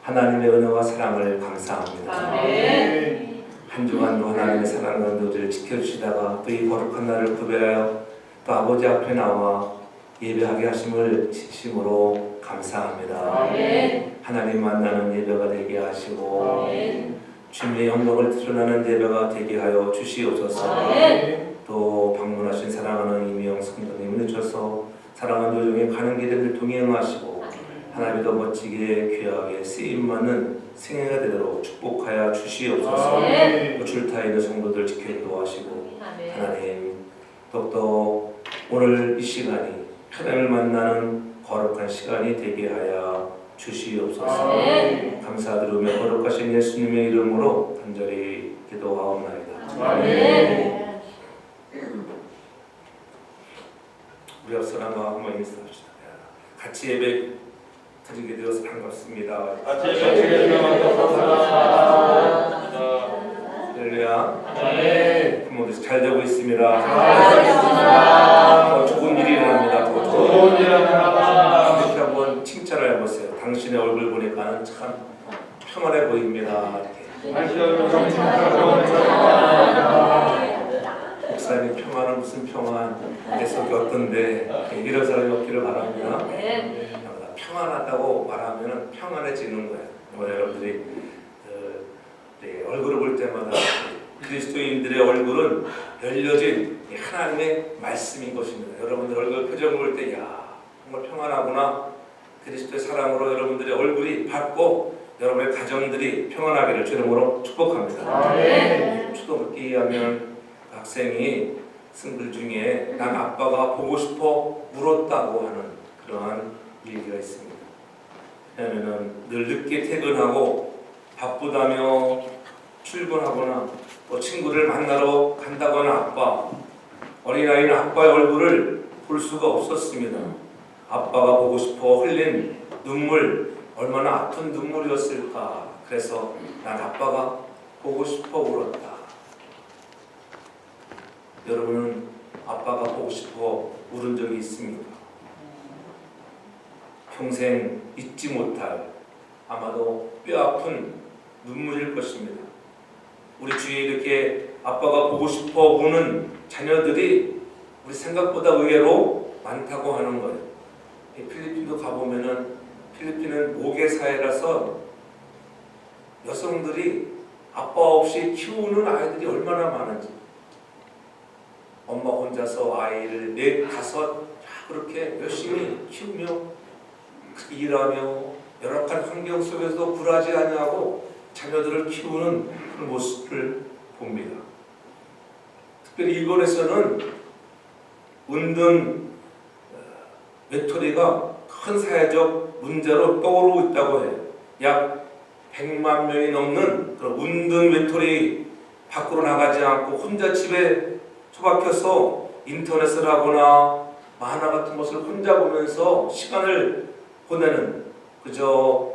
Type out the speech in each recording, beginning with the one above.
하나님의 은혜와 사랑을 감사합니다. 아멘. 한 주간도 하나님의 사랑과 은혜를 지켜주시다가 또 이 거룩한 날을 구별하여 또 아버지 앞에 나와 예배하게 하심을 진심으로 감사합니다. 아멘. 하나님 만나는 예배가 되게 하시고 아멘. 주님의 영광을 드러나는 예배가 되게 하여 주시옵소서. 아멘. 또 방문하신 사랑하는 이미영 성도님을 주셔서 사랑하는 요정의 가는 길을 동행하시고 하나님이 더 멋지게 귀하게 쓰임받는 생애가 되도록 축복하여 주시옵소서. 아멘. 줄타에 있는 성도들 지켜 인도하시고 아멘. 하나님 더욱더 오늘 이 시간이 하나님을 만나는 거룩한 시간이 되게 하여 주시옵소서. 아멘. 감사드리며 거룩하신 예수님의 이름으로 간절히 기도하옵나이다. 아멘. 우리 앞서 나와 한번 인사합시다. 같이 예배 드리게 되어서 반갑습니다. 같이 예배 감사합니다. 할렐루야. 네. 부모들 잘 되고 있습니다. 잘되었습니다. 더 좋은 일이 일어납니다. 더 좋은 일 일어납니다. 이렇게 한번 칭찬을 해보세요. 당신의 얼굴 보니까는 참 평안해 보입니다. 목사님 평안은 무슨 평안? 내 속이 어떤데? 이런 사람이 없기를 바랍니다. 네. 평안하다고 말하면 평안해지는 거예요. 여러분들이 얼굴을 볼 때마다 그리스도인들의 얼굴은 열려진 하나님의 말씀인 것입니다. 여러분들 얼굴 표정을 볼 때 야 정말 평안하구나. 그리스도의 사랑으로 여러분들의 얼굴이 밝고 여러분의 가정들이 평안하기를 주님으로 축복합니다. 아멘. 초등학기 2학년 학생이 쓴 글 중에 난 아빠가 보고 싶어 울었다고 하는 그러한 얘기가 있습니다. 왜냐하면 늘 늦게 퇴근하고 바쁘다며 출근하거나 또 친구를 만나러 간다거나 아빠, 어린아이는 아빠의 얼굴을 볼 수가 없었습니다. 아빠가 보고 싶어 흘린 눈물, 얼마나 아픈 눈물이었을까. 그래서 난 아빠가 보고 싶어 울었다. 여러분은 아빠가 보고 싶어 울은 적이 있습니까? 평생 잊지 못할 아마도 뼈아픈 눈물일 것입니다. 우리 주위에 이렇게 아빠가 보고 싶어 우는 자녀들이 우리 생각보다 의외로 많다고 하는 거예요. 필리핀도 가보면은 필리핀은 모계 사회라서 여성들이 아빠 없이 키우는 아이들이 얼마나 많은지, 엄마 혼자서 아이를 4, 5 그렇게 열심히 키우며 일하며 열악한 환경 속에서도 굴하지 아니하고 자녀들을 키우는 그런 모습을 봅니다. 특별히 일본에서는 은둔 외톨이가 큰 사회적 문제로 떠오르고 있다고 해요. 약 100만 명이 넘는 그런 은둔 외톨이 밖으로 나가지 않고 혼자 집에 처박혀서 인터넷을 하거나 만화 같은 것을 혼자 보면서 시간을 보내는 그저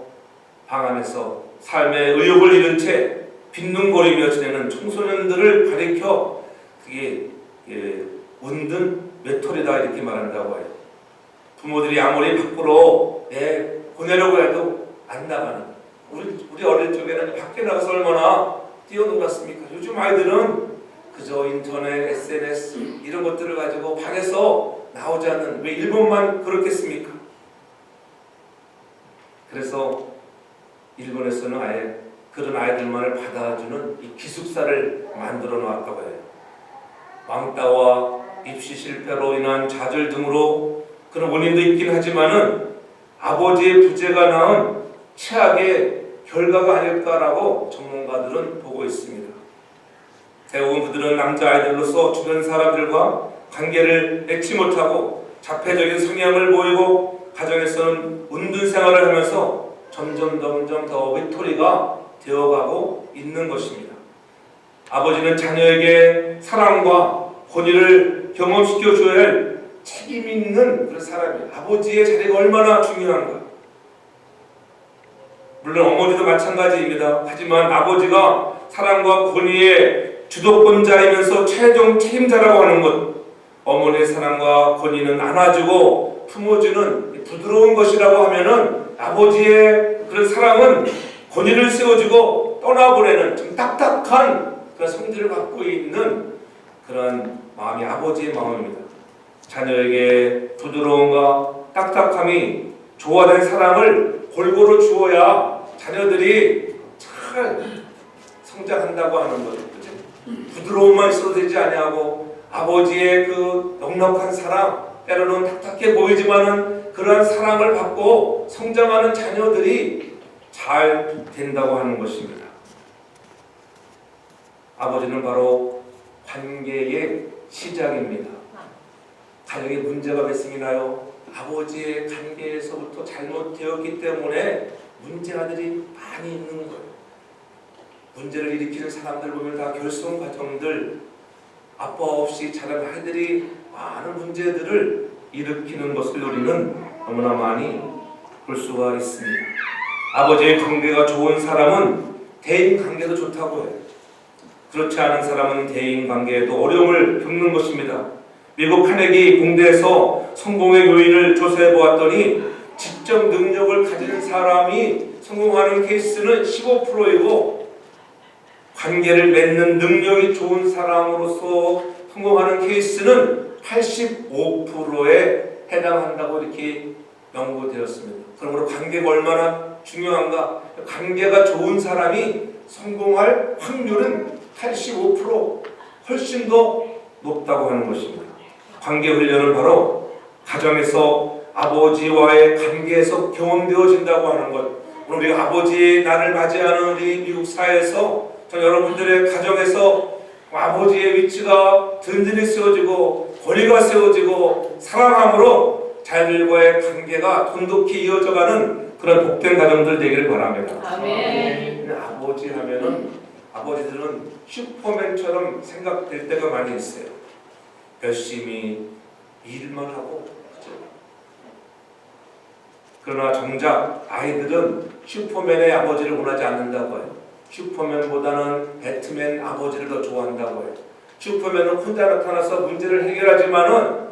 방 안에서 삶의 의욕을 잃은 채 빈둥거리며 지내는 청소년들을 가리켜 그게 은둔 외톨이다 이렇게 말한다고 해요. 부모들이 아무리 밖으로 보내려고 해도 안 나가는. 우리 어릴 적에는 밖에 나가서 얼마나 뛰어놀았습니까? 요즘 아이들은 그저 인터넷, SNS 이런 것들을 가지고 방에서 나오지 않는, 왜 일본만 그렇겠습니까? 그래서 일본에서는 아예 그런 아이들만을 받아주는 이 기숙사를 만들어 놓았다고 해요. 왕따와 입시 실패로 인한 좌절 등으로 그런 원인도 있긴 하지만은 아버지의 부재가 낳은 최악의 결과가 아닐까라고 전문가들은 보고 있습니다. 대부분 그들은 남자아이들로서 주변 사람들과 관계를 맺지 못하고 자폐적인 성향을 보이고 가정에서는 은둔 생활을 하면서 점점 더 외톨이가 되어가고 있는 것입니다. 아버지는 자녀에게 사랑과 권위를 경험시켜 줘야 할 책임 있는 그런 사람이에요. 아버지의 자리가 얼마나 중요한가. 물론 어머니도 마찬가지입니다. 하지만 아버지가 사랑과 권위의 주도권자이면서 최종 책임자라고 하는 것, 어머니의 사랑과 권위는 안아주고 품어주는 부드러운 것이라고 하면은 아버지의 그런 사랑은 권위를 세워주고 떠나보내는 좀 딱딱한 그런 성질을 갖고 있는 그런 마음이 아버지의 마음입니다. 자녀에게 부드러움과 딱딱함이 조화된 사랑을 골고루 주어야 자녀들이 잘 성장한다고 하는 거죠. 부드러움만 있어도 되지 아니하고 아버지의 그 넉넉한 사랑, 때로는 딱딱해 보이지만은 그러한 사랑을 받고 성장하는 자녀들이 잘 된다고 하는 것입니다. 아버지는 바로 관계의 시작입니다. 가정에 문제가 몇 생기나요? 아버지의 관계에서부터 잘못되었기 때문에 문제가들이 많이 있는 거예요. 문제를 일으키는 사람들 보면 다 결손 가정들, 아빠 없이 자란 아이들이 많은 문제들을 일으키는 것을 우리는 너무나 많이 볼 수가 있습니다. 아버지의 관계가 좋은 사람은 대인 관계도 좋다고 해요. 그렇지 않은 사람은 대인 관계에도 어려움을 겪는 것입니다. 미국 카네기 공대에서 성공의 요인을 조사해 보았더니 지적 능력을 가진 사람이 성공하는 케이스는 15%이고 관계를 맺는 능력이 좋은 사람으로서 성공하는 케이스는 85%에 해당한다고 이렇게 연구되었습니다. 그러므로 관계가 얼마나 중요한가? 관계가 좋은 사람이 성공할 확률은 85% 훨씬 더 높다고 하는 것입니다. 관계 훈련은 바로 가정에서 아버지와의 관계에서 경험되어진다고 하는 것. 오늘 우리 아버지의 날을 맞이하는 우리 미국 사회에서 저 여러분들의 가정에서 아버지의 위치가 든든히 세워지고 권위가 세워지고 사랑함으로 자녀들과의 관계가 돈독히 이어져가는 그런 복된 가정들 되기를 바랍니다. 아멘. 아버지 하면은 아버지들은 슈퍼맨처럼 생각될 때가 많이 있어요. 열심히 일만 하고, 그렇죠? 그러나 정작 아이들은 슈퍼맨의 아버지를 원하지 않는다고 해요. 슈퍼맨보다는 배트맨 아버지를 더 좋아한다고 해요. 슈퍼맨은 혼자 나타나서 문제를 해결하지만은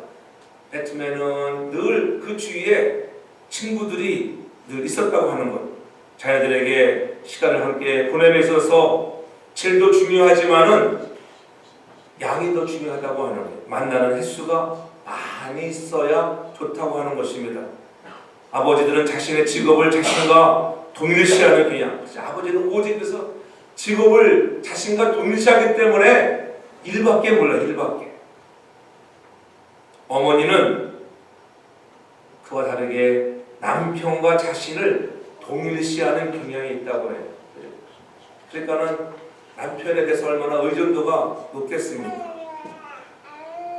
배트맨은 늘 그 주위에 친구들이 늘 있었다고 하는 것. 자녀들에게 시간을 함께 보냄에 있어서 질도 중요하지만은 양이 더 중요하다고 하는 거예요. 만나는 횟수가 많이 있어야 좋다고 하는 것입니다. 아버지들은 자신의 직업을 자신과 동일시하는 경향. 아버지는 오직에서 직업을 자신과 동일시하기 때문에 일밖에 몰라요. 일밖에. 어머니는 그와 다르게 남편과 자신을 동일시하는 경향이 있다고 해요. 그러니까는 남편에 대해서 얼마나 의존도가 높겠습니까?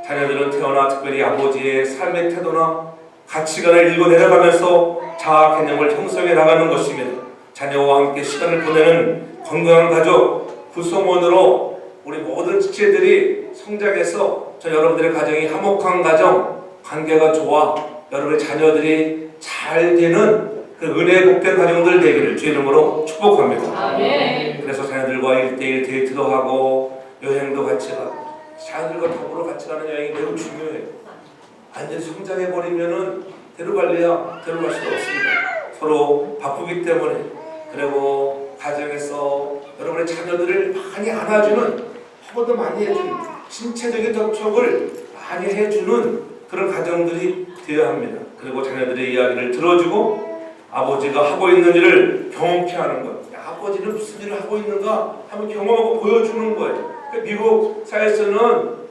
자녀들은 태어나 특별히 아버지의 삶의 태도나 가치관을 읽어내려가면서 자아 개념을 형성해 나가는 것입니다. 자녀와 함께 시간을 보내는 건강한 가족 구성원으로 우리 모든 지체들이 성장해서 저 여러분들의 가정이 화목한 가정, 관계가 좋아 여러분의 자녀들이 잘 되는 그 은혜의 복된 가정들 되기를 주의 이름으로 축복합니다. 아멘. 그래서 자녀들과 1대1 데이트도 하고 여행도 같이 가고 자녀들과 더불어 같이 가는 여행이 매우 중요해요. 완전히 성장해버리면은 데려갈래야 데려갈 수가 없습니다. 서로 바쁘기 때문에. 그리고 가정에서 여러분의 자녀들을 많이 안아주는, 한 번 더 많이 해주는, 신체적인 접촉을 많이 해주는 그런 가정들이 되어야 합니다. 그리고 자녀들의 이야기를 들어주고 아버지가 하고 있는 일을 경험케 하는 것. 아버지는 무슨 일을 하고 있는가 하면 경험하고 보여주는 거예요. 미국 사회에서는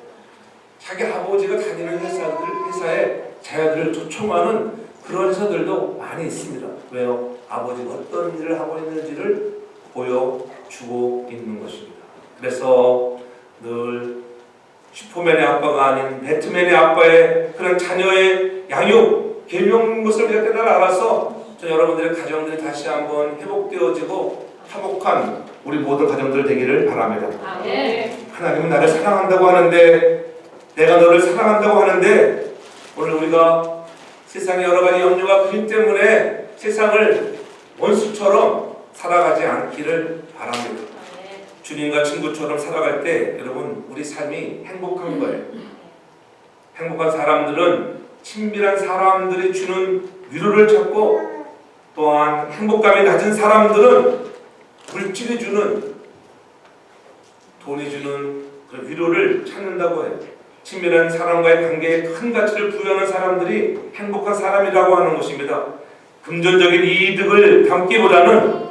자기 아버지가 다니는 회사에 자녀들을 초청하는 그런 회사들도 많이 있습니다. 왜요? 아버지가 어떤 일을 하고 있는지를 보여주고 있는 것입니다. 그래서 늘 슈퍼맨의 아빠가 아닌 배트맨의 아빠의 그런 자녀의 양육, 계명 것을 우리가 깨달아 알아서 저 여러분들의 가정들이 다시 한번 회복되어지고 화목한 우리 모든 가정들 되기를 바랍니다. 아멘. 하나님은 나를 사랑한다고 하는데, 내가 너를 사랑한다고 하는데, 오늘 우리가 세상의 여러 가지 염려와 그림 때문에 세상을 원수처럼 살아가지 않기를 바랍니다. 주님과 친구처럼 살아갈 때 여러분 우리 삶이 행복한 거예요. 행복한 사람들은 친밀한 사람들이 주는 위로를 찾고 또한 행복감이 낮은 사람들은 물질이 주는, 돈이 주는 그런 위로를 찾는다고 해요. 친밀한 사람과의 관계에 큰 가치를 부여하는 사람들이 행복한 사람이라고 하는 것입니다. 금전적인 이득을 담기보다는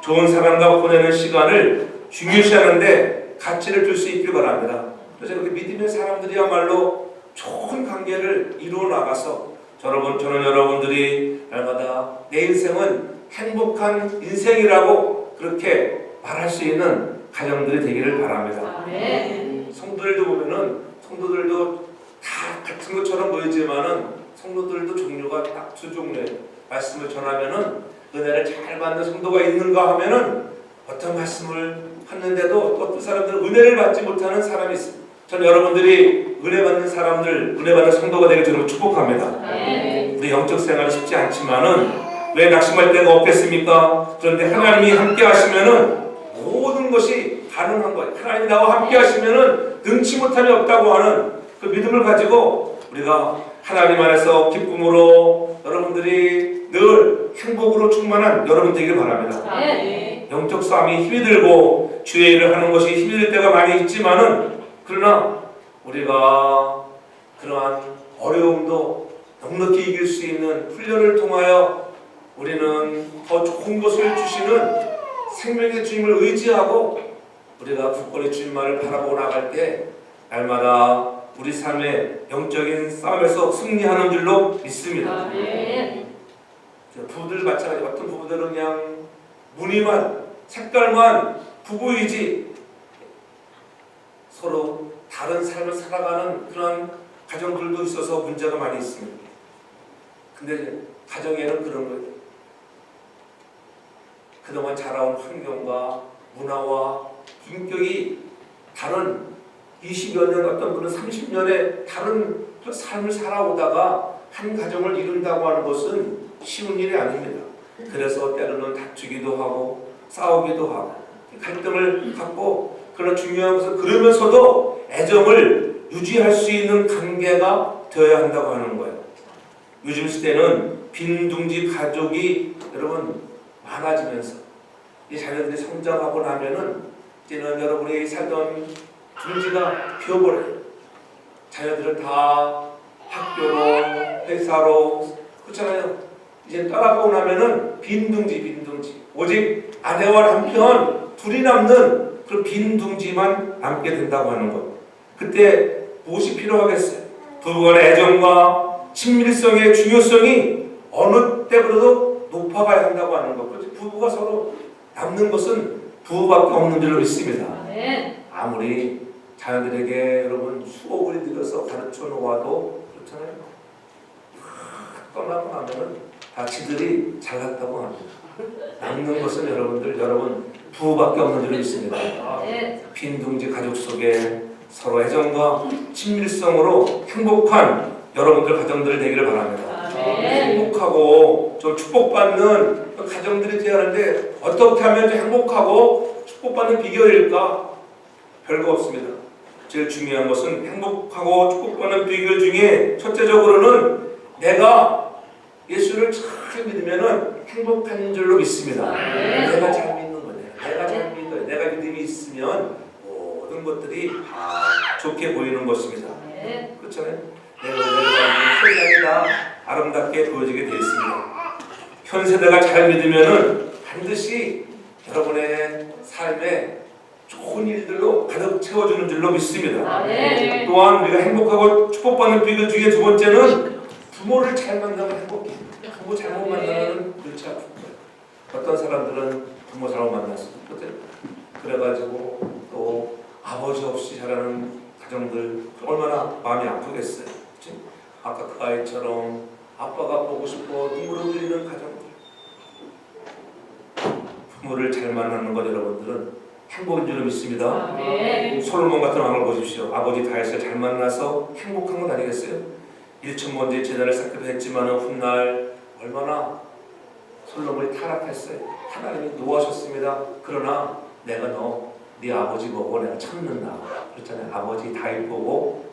좋은 사람과 보내는 시간을 중요시하는데 가치를 줄 수 있길 바랍니다. 그래서 이렇게 믿음의 사람들이야말로 좋은 관계를 이루어 나가서 저는 여러분들이 날마다 내 인생은 행복한 인생이라고 그렇게 말할 수 있는 가정들이 되기를 바랍니다. 성도들도 보면은 성도들도 다 같은 것처럼 보이지만은 성도들도 종류가 딱 두 종류예요. 말씀을 전하면은 은혜를 잘 받는 성도가 있는가 하면은 어떤 말씀을 하는데도 어떤 사람들은 은혜를 받지 못하는 사람이 있습니다. 저는 여러분들이 은혜 받는 사람들, 은혜 받는 성도가 되길 저는 축복합니다. 우리 영적 생활이 쉽지 않지만은 왜 낙심할 데가 없겠습니까? 그런데 하나님이 함께 하시면은 모든 것이 가능한 거예요. 하나님이 나와 함께 하시면은 능치 못함이 없다고 하는 그 믿음을 가지고 우리가 하나님 안에서 기쁨으로 여러분들이 늘 행복으로 충만한 여러분 되길 바랍니다. 영적 싸움이 힘이 들고 주의 일을 하는 것이 힘이 들 때가 많이 있지만은 그러나 우리가 그러한 어려움도 넉넉히 이길 수 있는 훈련을 통하여 우리는 더 좋은 것을 주시는 생명의 주님을 의지하고 우리가 굳건히 주님만을 바라보고 나갈 때 날마다 우리 삶의 영적인 싸움에서 승리하는 줄로 믿습니다. 부부들 마찬가지. 어떤 부부들은 그냥 무늬만 색깔만 부부이지 서로 다른 삶을 살아가는 그런 가정들도 있어서 문제가 많이 있습니다. 근데 가정에는 그런 거예요. 그동안 자라온 환경과 문화와 인격이 다른 20여 년, 어떤 분은 30년의 다른 삶을 살아오다가 한 가정을 이룬다고 하는 것은 쉬운 일이 아닙니다. 그래서 때로는 다투기도 하고 싸우기도 하고 갈등을 갖고, 그러나 중요한 것은 그러면서도 애정을 유지할 수 있는 관계가 되어야 한다고 하는 거예요. 요즘 시대는 빈둥지 가족이 여러분 많아지면서 이 자녀들이 성장하고 나면은 이제는 여러분이 살던 둥지가 비어버려요. 자녀들은 다 학교로, 회사로, 그렇잖아요. 이제 떠나고 나면은 빈둥지. 오직 아내와 남편 둘이 남는 그런 빈둥지만 남게 된다고 하는 것. 그때 무엇이 필요하겠어요? 부부간의 애정과 친밀성의 중요성이 어느 때보다도 높아가야 한다고 하는 것. 그렇지? 부부가 서로 남는 것은 부부밖에 없는 줄로 믿습니다. 아무리 자녀들에게 여러분 수억을 들여서 가르쳐 놓아도 그렇잖아요. 떠나고 나면은 다 지들이 잘났다고 합니다. 남는 것은 여러분 부부밖에 없는 줄로 믿습니다. 빈둥지 가족 속에 서로 애정과 친밀성으로 행복한 여러분들 가정들 되기를 바랍니다. 행복하고 좀 축복받는 가정들이 되어야 하는데 어떻게 하면 행복하고 축복받는 비결일까? 별거 없습니다. 제일 중요한 것은 행복하고 축복받는 비결 중에 첫째적으로는 내가 예수를 잘 믿으면 행복한 줄로 믿습니다. 내가 잘 믿는 거예요. 내가 잘 믿어요. 내가 믿음이 있으면 모든 것들이 다 좋게 보이는 것입니다. 그렇잖아요. 내가 세상이 다 아름답게 보여지게 되어 있습니다. 현 세대가 잘 믿으면은 반드시 여러분의 삶에 좋은 일들로 가득 채워주는 줄로 믿습니다. 또한 우리가 행복하고 축복받는 비결 중에 두 번째는 부모를 잘 만나면 행복해. 부모 잘못 만나면 그렇지 않은 거예요. 어떤 사람들은 부모 잘못 만났어요. 그래가지고 또 아버지 없이 자라는 가정들 얼마나 마음이 아프겠어요. 그치? 아까 그 아이처럼 아빠가 보고 싶어 눈물을 흘리는 가정들. 부모를 잘 만나는 것 여러분들은 행복인 줄 믿습니다. 솔로몬 같은 왕을 보십시오. 아버지 다윗을 잘 만나서 행복한 건 아니겠어요? 1,000번째 제단을 쌓기도 했지만 훗날 얼마나 솔로몬이 타락했어요. 하나님이 노하셨습니다. 그러나 내가 네 아버지 보고 내가 참는다. 그렇잖아요. 아버지 다윗 보고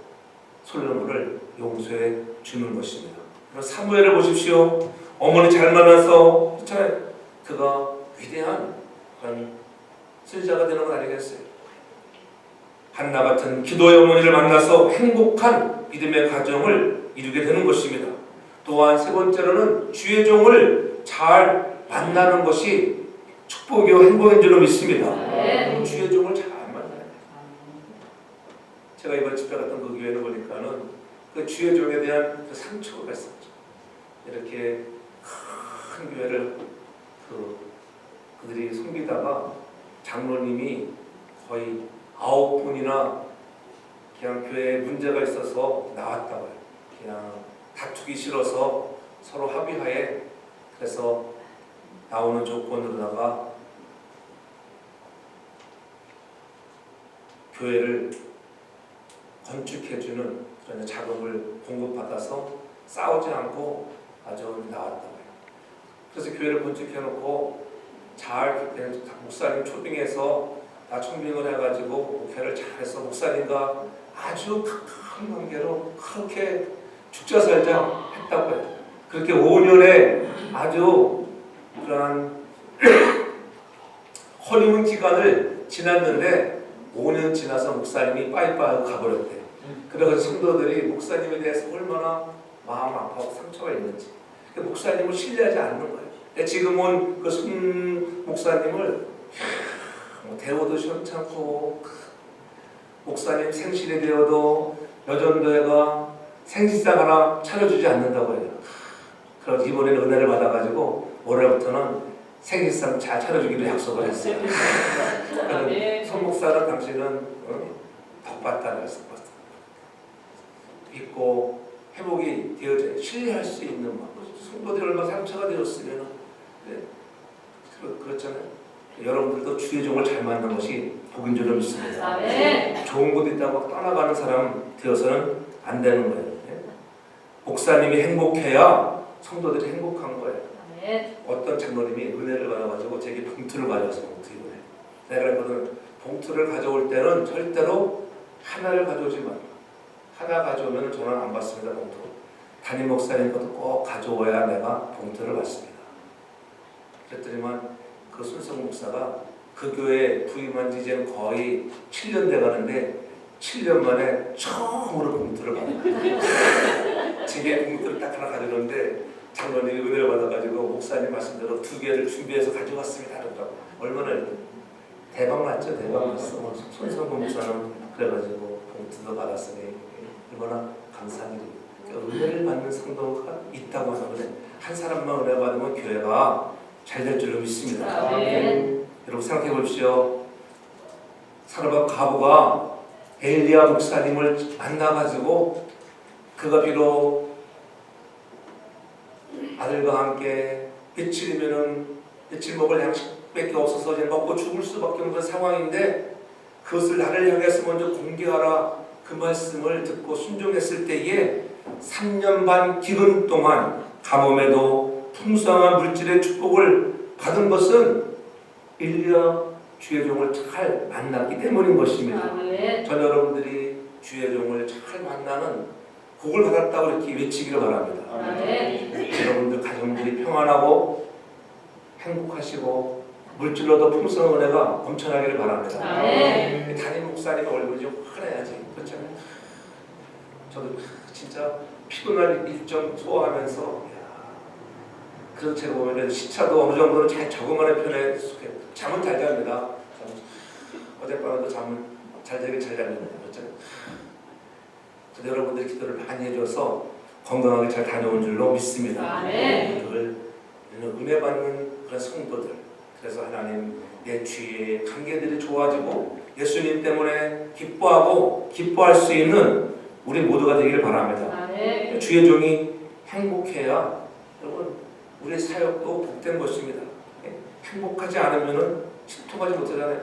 솔로몬을 용서해 주는 것입니다. 사무엘을 보십시오. 어머니 잘 만나서 그렇잖아요. 그가 위대한 그런 선지자가 되는 건 아니겠어요? 한나 같은 기도의 어머니를 만나서 행복한 믿음의 가정을 이루게 되는 것입니다. 또한 세 번째로는 주의 종을 잘 만나는 것이 축복이요 행복인 줄로 믿습니다. 네. 주의 종을 잘 만나야 돼요. 제가 이번 집회 갔던 그 교회를 보니까는 그 주의 종에 대한 그 상처가 있었죠. 이렇게 큰 교회를 그들이 섬기다가 장로님이 거의 9분이나 그냥 교회에 문제가 있어서 나왔다고요. 그냥 다투기 싫어서 서로 합의하에 그래서 나오는 조건으로다가 교회를 건축해주는 그런 자금을 공급받아서 싸우지 않고 아주 나왔다고요. 그래서 교회를 건축해놓고 잘 목사님 초빙해서 다 청빙을 해가지고 목회를 잘해서 목사님과 아주 가까운 관계로 그렇게 죽자 살자 했다고요. 그렇게 5년의 아주 그러한 허니문 기간을 지났는데 5년 지나서 목사님이 빠이빠이 가버렸대요. 그래서 성도들이 목사님에 대해서 얼마나 마음 아파하고 상처가 있는지 목사님을 신뢰하지 않는 거예요. 지금은 그 손 목사님을 대우도 시원찮고 목사님 생신이 되어도 여전도회가 생신상 하나 차려주지 않는다고 해요. 그래서 이번에는 은혜를 받아가지고 올해부터는 생신상 잘 차려주기로 약속을 했어요. 손 목사는 당신은 덕받다고 했었거든. 믿고 회복이 되어져 신뢰할 수 있는 성도들이 얼마나 상처가 되었으면 그렇잖아요. 여러분들도 주의 종을 잘 만나는 것이 복인 줄로 믿습니다. 좋은 곳 있다고 떠나가는 사람 되어서는 안 되는 거예요. 목사님이 행복해야 성도들이 행복한 거예요. 어떤 장로님이 은혜를 받아가지고 제게 봉투를 가져와서 봉투 이번에 내가 그랬거든. 봉투를 가져올 때는 절대로 하나를 가져오지 마. 하나 가져오면 저는 안 받습니다. 봉투. 담임 목사님 것도 꼭 가져와야 내가 봉투를 받습니다. 그랬더니만 그 손성 목사가 그 교회 부임한 지 이제는 거의 7년 돼가는데 7년 만에 처음으로 봉투를 받아요. 제게 봉투를 딱 하나 가져오는데 장로님이 은혜를 받아가지고 목사님 말씀대로 2개를 준비해서 가져왔습니다. 그러더라고. 얼마나 대박 났죠? 대박 났어. 손성공 목사는 그래가지고 봉투도 받았으니 얼마나 감사한 일이에요. 그러니까 은혜를 받는 성도가 있다고 하는데 한 사람만 은혜 받으면 교회가 잘 될 줄로 믿습니다. 여러분 생각해 보십시오. 사르밧 과부가 엘리야 목사님을 만나가지고 그가 비록 아들과 함께 며칠 먹을 양식밖에 없어서 이제 먹고 죽을 수밖에 없는 상황인데 그것을 나를 향해서 먼저 공개하라 그 말씀을 듣고 순종했을 때에 3년 반 기근 동안 가뭄에도 풍성한 물질의 축복을 받은 것은 엘리야 주의 종을 잘 만났기 때문인 것입니다. 전 여러분들이 주의 종을 잘 만나는 복을 받았다고 이렇게 외치기를 바랍니다. 여러분들 가정들이 평안하고 행복하시고 물질로도 풍성한 은혜가 넘쳐나기를 바랍니다. 담임 목사님의 얼굴이 좀 환해야지. 그렇잖아요. 저도 진짜 피곤한 일정 소화하면서 그래서 제가 보면 시차도 어느 정도는 잘 적응하는 편에 속해요. 잠은 잘 잡니다. 어젯밤에도 잠은 잘 자긴 잘 잡니다. 그렇잖아요. 그래서 여러분들이 기도를 많이 해줘서 건강하게 잘 다녀온 줄로 믿습니다. 그걸 은혜 받는 그런 성도들. 그래서 하나님 내 주위의 관계들이 좋아지고 예수님 때문에 기뻐하고 기뻐할 수 있는 우리 모두가 되기를 바랍니다. 주의 종이 행복해야 여러분 우리 사역도 복된 것입니다. 행복하지 않으면 실통하지 못하잖아요.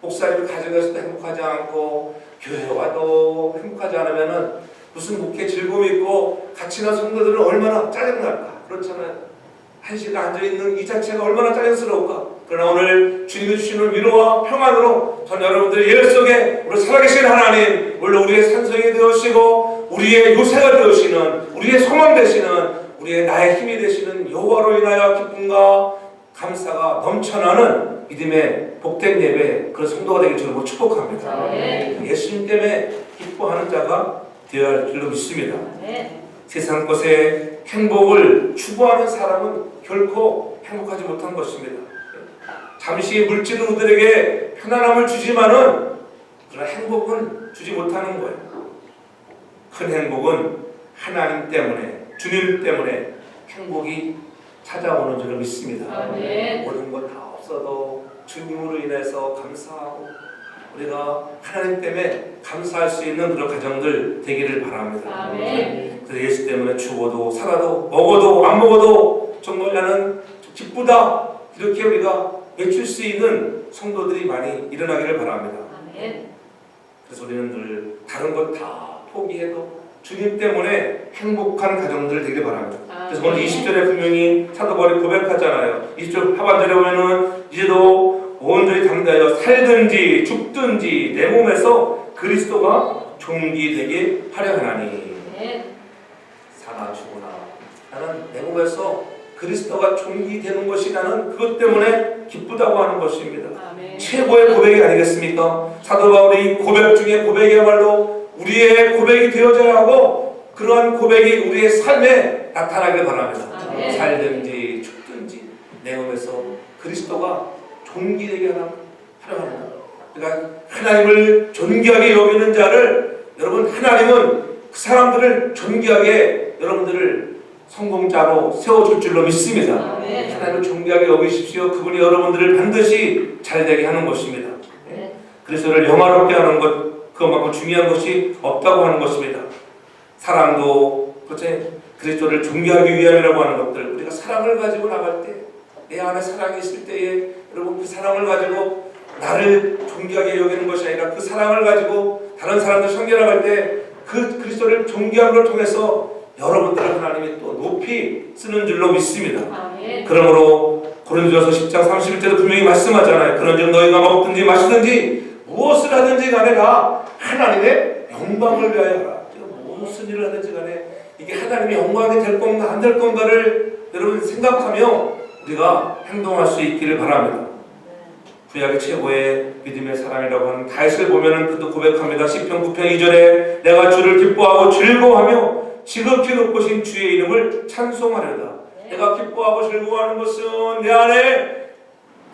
목사님을 가져가서도 행복하지 않고 교회 와도 행복하지 않으면 무슨 목회 즐거움이 있고 같이 난 성도들은 얼마나 짜증날까. 그렇잖아요. 한 시간 앉아있는 이 자체가 얼마나 짜증스러울까. 그러나 오늘 주님이 주시는 위로와 평안으로 전 여러분들의 예배 속에 우리 살아계신 하나님, 물론 우리의 산성이 되어주시고 우리의 요새가 되어주시는 우리의 소망 되시는 우리의 나의 힘이 되시는 여호와로 인하여 기쁨과 감사가 넘쳐나는 믿음의 복된 예배 그런 성도가 되길 주로 축복합니다. 예수님 때문에 기뻐하는 자가 되어야 할 줄로 믿습니다. 세상 것에 행복을 추구하는 사람은 결코 행복하지 못한 것입니다. 잠시 물질은 우리들에게 편안함을 주지만은 그러나 행복은 주지 못하는 거예요. 큰 행복은 하나님 때문에, 주님 때문에 행복이 찾아오는 줄로 믿습니다. 모든 것 다 없어도 주님으로 인해서 감사하고 우리가 하나님 때문에 감사할 수 있는 그런 가정들 되기를 바랍니다. 그래서 예수 때문에 죽어도 살아도 먹어도 안 먹어도 정말 나는 기쁘다 이렇게 우리가 외칠 수 있는 성도들이 많이 일어나기를 바랍니다. 그래서 우리는 늘 다른 것 다 포기해도 주님 때문에 행복한 가정들 되길 바랍니다. 그래서 오늘 20절에 분명히 사도 바울이 고백하잖아요. 20절 하반절에 보면은 이제도 온전히 담대하여 살든지 죽든지 내 몸에서 그리스도가 존귀되게 하려 하나니. 사나 죽으나 나는 내 몸에서 그리스도가 존귀되는 것이 나는 그것 때문에 기쁘다고 하는 것입니다. 최고의 고백이 아니겠습니까? 사도 바울이 고백 중에 고백이야말로 우리의 고백이 되어져야 하고 그러한 고백이 우리의 삶에 나타나길 바랍니다. 살든지 죽든지 내 몸에서 그리스도가 존귀되게 하려 합니다. 그러니까 하나님을 존귀하게 여기는 자를 여러분 하나님은 그 사람들을 존귀하게 여러분들을 성공자로 세워줄 줄로 믿습니다. 하나님을 존귀하게 여기십시오. 그분이 여러분들을 반드시 잘되게 하는 것입니다. 그리스도를 영화롭게 하는 것 그것만큼 중요한 것이 없다고 하는 것입니다. 사랑도 그렇지 그리스도를 존귀하기 위함이라고 하는 것들 우리가 사랑을 가지고 나갈 때 내 안에 사랑이 있을 때에 여러분 그 사랑을 가지고 나를 존귀하게 여기는 것이 아니라 그 사랑을 가지고 다른 사람들 섬겨 나갈 때 그 그리스도를 존귀함을 통해서 여러분들을 하나님이 또 높이 쓰는 줄로 믿습니다. 그러므로 고린도전서 10장 31절도 분명히 말씀하잖아요. 그런즉 너희가 먹든지 마시든지 무엇을 하든지 간에 다 하나님의 영광을 위하여 하라. 무슨 일을 하든지 간에 이게 하나님의 영광이 될 건가 안 될 건가를 여러분 생각하며 우리가 행동할 수 있기를 바랍니다. 구약의 최고의 믿음의 사람이라고 하는 다윗을 보면은 그도 고백합니다. 시편 9편 2절에 내가 주를 기뻐하고 즐거워하며 지극히 높으신 주의 이름을 찬송하려다. 내가 기뻐하고 즐거워하는 것은 내 안에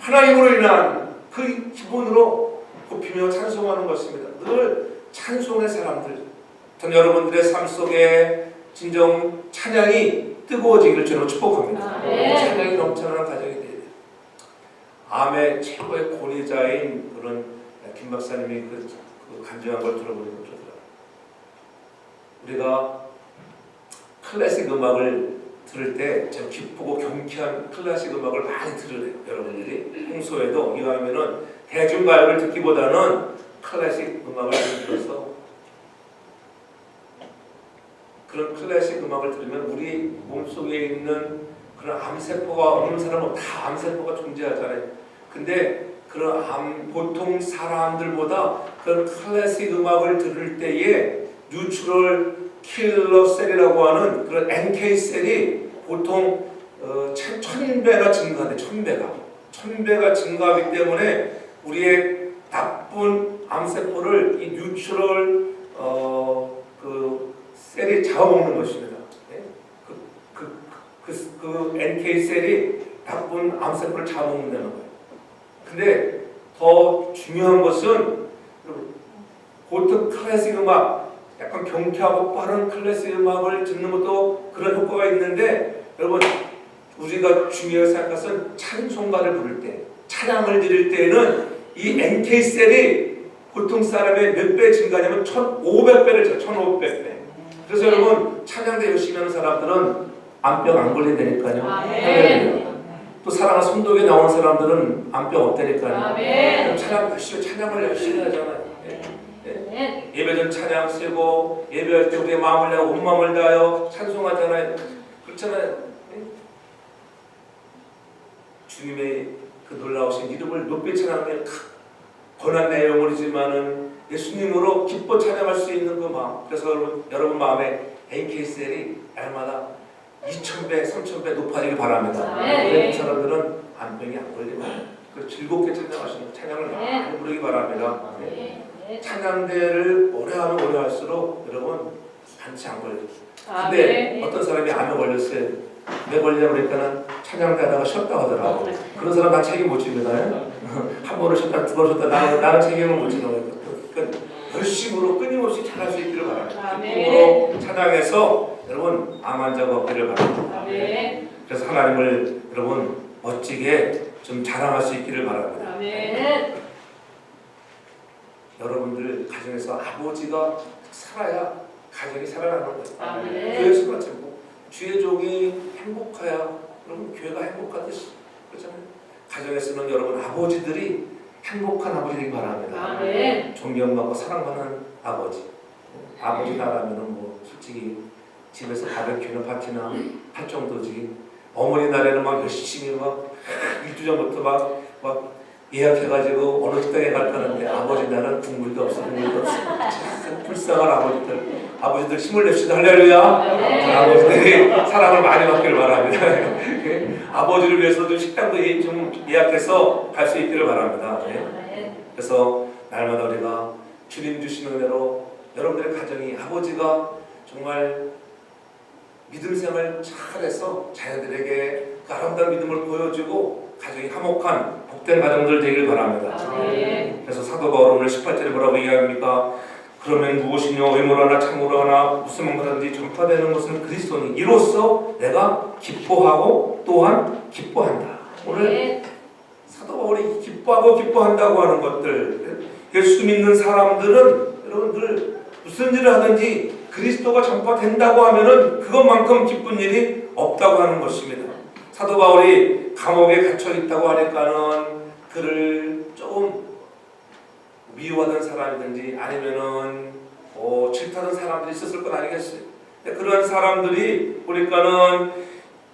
하나님으로 인한 그 기본으로 높이며 찬송하는 것입니다. 늘 찬송의 사람들, 전 여러분들의 삶 속에 진정 찬양이 뜨거워지기를 저는 축복합니다. 찬양이 넘쳐나는 가정이 돼야 돼요. 암의 최고의 권위자인 그런 김 박사님이 그 간증한 걸 들어보니까 그러더라고요. 우리가 클래식 음악을 들을 때 참 기쁘고 경쾌한 클래식 음악을 많이 들으래요. 여러분들이 평소에도 이왕이면은 대중가요를 듣기보다는 클래식 음악을 들어서 그런 클래식 음악을 들으면 우리 몸속에 있는 그런 암세포가 없는 사람은 다 암세포가 존재하잖아요. 근데 그런 보통 사람들보다 그런 클래식 음악을 들을 때에 뉴트럴 킬러 셀이라고 하는 그런 NK 셀이 보통 1000배가 증가돼. 1000배가 증가하기 때문에 우리의 나쁜 암세포를 이 뉴트럴 그 셀이 잡아먹는 것입니다. 그 NK 셀이 나쁜 암세포를 잡아먹는다는 거예요. 근데 더 중요한 것은 보통 클래식 음악 약간 경쾌하고 빠른 클래식 음악을 듣는 것도 그런 효과가 있는데 여러분 우리가 중요하게 생각할 것은 찬송가를 부를 때 찬양을 드릴 때에는 이 NK셀이 보통 사람의 몇 배 증가냐면 1500배를 쳐 1500배. 그래서 여러분 찬양대 열심히 하는 사람들은 암병 안 걸린다니까요. 또 사랑하는 성도에 나오는 사람들은 암병 없다니까요. 찬양을 열심히 하잖아요. 예배 전 찬양 쓰고 예배할 때 우리의 마음을 다하고 온 마음을 다하여 찬송하잖아요. 그렇잖아요. 주님의 그 놀라우신 이름을 높이 찬양하며 고난 내용이지만은 예수님으로 기뻐 찬양할 수 있는 그 마음. 그래서 여러분 마음에 NK셀이 날마다 2,000배, 3,000배 높아지길 바랍니다. 네. 그 사람들은 안병이 안 걸리면 그 즐겁게 찬양하시는 찬양을 많이 부르기 바랍니다. 찬양대를 오래 하면 오래 할수록 여러분 반치 안 걸려요. 근데 어떤 사람이 암에 걸렸어요. 왜 걸리냐 그러니까는 찬양대 하다가 쉬었다 하더라고. 그런 사람 난 책임 못 집니다. 한 번을 쉬었다 두 번을 쉬었다 나는 책임을 못 지는 거예요. 그러니까 열심으로 끊임없이 찬양할 수 있기를 바랍니다. 기쁨으로 찬양해서 여러분 암 환자가 없기를 바랍니다. 그래서 하나님을 여러분 멋지게 좀 자랑할 수 있기를 바랍니다. 여러분들 가정에서 아버지가 살아야 가정이 살아나는 거예요. 교회에서 마찬가지고 주의 종이 행복해야 여러분 교회가 행복하듯이 그렇잖아요. 가정에서는 여러분 아버지들이 행복한 아버지이기 바랍니다. 존경받고 사랑받는 아버지. 아버지 나라면은 뭐 솔직히 집에서 바베큐나 파티나 할 정도지. 어머니 날에는 막 열심히 막 일주 전부터 막 예약해가지고 어느 식당에 갈까는데 아버지 날은 국물도 없어. 참 불쌍한 아버지들 힘을 냅시다. 할렐루야. 아버지들이 사랑을 많이 받기를 바랍니다. 아버지를 위해서도 식당도 좀 예약해서 갈 수 있기를 바랍니다. 그래서 날마다 우리가 주님 주시는 은혜로 여러분들의 가정이 아버지가 정말 믿음 생활 잘해서 자녀들에게 그 아름다운 믿음을 보여주고 가정이 화목한 복된 가정들 되길 바랍니다. 그래서 사도 바울은 오늘 18절에 뭐라고 얘기합니까? 그러면 무엇이뇨 의무로나 참으로나 무슨 말든지 전파되는 것은 그리스도니 이로써 내가 기뻐하고 또한 기뻐한다. 오늘 사도 바울이 기뻐한다고 하는 것들, 예수 믿는 사람들은 여러분들 무슨 일을 하든지 그리스도가 전파된다고 하면은 그것만큼 기쁜 일이 없다고 하는 것입니다. 사도 바울이 감옥에 갇혀 있다고 하니까는 그를 조금 미워하던 사람이든지 아니면은 질투하던 사람들이 있었을 건 아니겠어요. 그런 사람들이 보니까는